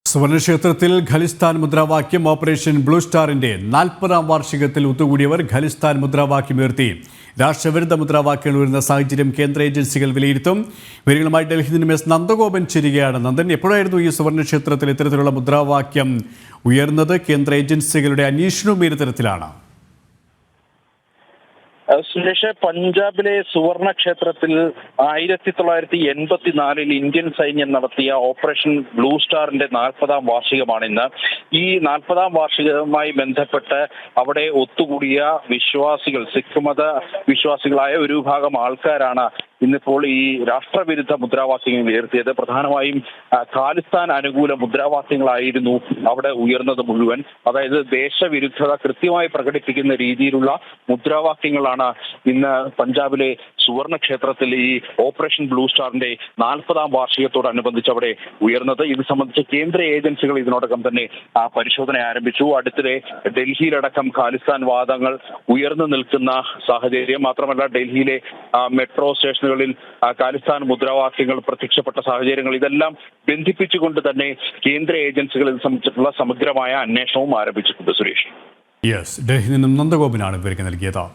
സുവർണക്ഷേത്രത്തിൽ ഖലിസ്ഥാൻ മുദ്രാവാക്യം operation blue സ്റ്റാറിന്റെ 40ാം വാർഷികത്തിൽ ഒത്തുകൂടിയവർ Khalistan മുദ്രാവാക്യമുയർത്തി. രാഷ്ട്രവിരുദ്ധ മുദ്രാവാക്യങ്ങൾ ഉയർന്ന സാഹചര്യം കേന്ദ്ര ഏജൻസികൾ വിലയിരുത്തും. വിവരങ്ങളുമായി ഡൽഹിയിൽ നിന്നും എസ് നന്ദഗോപൻ ചേരുകയാണ്. നന്ദൻ, എപ്പോഴായിരുന്നു ഈ സുവർണക്ഷേത്രത്തിൽ ഇത്തരത്തിലുള്ള മുദ്രാവാക്യം ഉയർന്നത്? കേന്ദ്ര ഏജൻസികളുടെ അന്വേഷണവും ഏത് തരത്തിലാണ്? സുരേഷ്, പഞ്ചാബിലെ സുവർണ ക്ഷേത്രത്തിൽ 1984 ഇന്ത്യൻ സൈന്യം നടത്തിയ ഓപ്പറേഷൻ ബ്ലൂ സ്റ്റാറിന്റെ 40ാം വാർഷികമാണ് ഇന്ന്. ഈ 40ാം വാർഷികവുമായി ബന്ധപ്പെട്ട് അവിടെ ഒത്തുകൂടിയ വിശ്വാസികൾ, സിഖ് മത വിശ്വാസികളായ ഒരു വിഭാഗം ആൾക്കാരാണ് ഇന്നിപ്പോൾ ഈ രാഷ്ട്രവിരുദ്ധ മുദ്രാവാക്യങ്ങൾ ഉയർത്തിയത്. പ്രധാനമായും ഖാലിസ്ഥാൻ അനുകൂല മുദ്രാവാക്യങ്ങളായിരുന്നു അവിടെ ഉയർന്നത് മുഴുവൻ. അതായത് ദേശവിരുദ്ധത കൃത്യമായി പ്രകടിപ്പിക്കുന്ന രീതിയിലുള്ള മുദ്രാവാക്യങ്ങളാണ് ഇന്ന് പഞ്ചാബിലെ സുവർണ ക്ഷേത്രത്തിൽ ഈ ഓപ്പറേഷൻ ബ്ലൂ സ്റ്റാറിന്റെ 40ാം വാർഷികത്തോടനുബന്ധിച്ച് അവിടെ ഉയർന്നത്. ഇത് സംബന്ധിച്ച് കേന്ദ്ര ഏജൻസികൾ ഇതിനോടകം തന്നെ പരിശോധന ആരംഭിച്ചു. അടുത്തിടെ ഡൽഹിയിലടക്കം ഖാലിസ്ഥാൻ വാദങ്ങൾ ഉയർന്നു നിൽക്കുന്ന സാഹചര്യം. മാത്രമല്ല, ഡൽഹിയിലെ മെട്രോ സ്റ്റേഷനുകളിൽ ഖാലിസ്ഥാൻ മുദ്രാവാക്യങ്ങൾ പ്രത്യക്ഷപ്പെട്ട സാഹചര്യങ്ങൾ, ഇതെല്ലാം ബന്ധിപ്പിച്ചുകൊണ്ട് തന്നെ കേന്ദ്ര ഏജൻസികൾ ഇത് സംബന്ധിച്ചിട്ടുള്ള സമഗ്രമായ അന്വേഷണവും ആരംഭിച്ചിട്ടുണ്ട്. സുരേഷ്, ഡൽഹിയിൽ നിന്നും നന്ദഗോപനാണ് വിവരങ്ങൾ നൽകിയത്.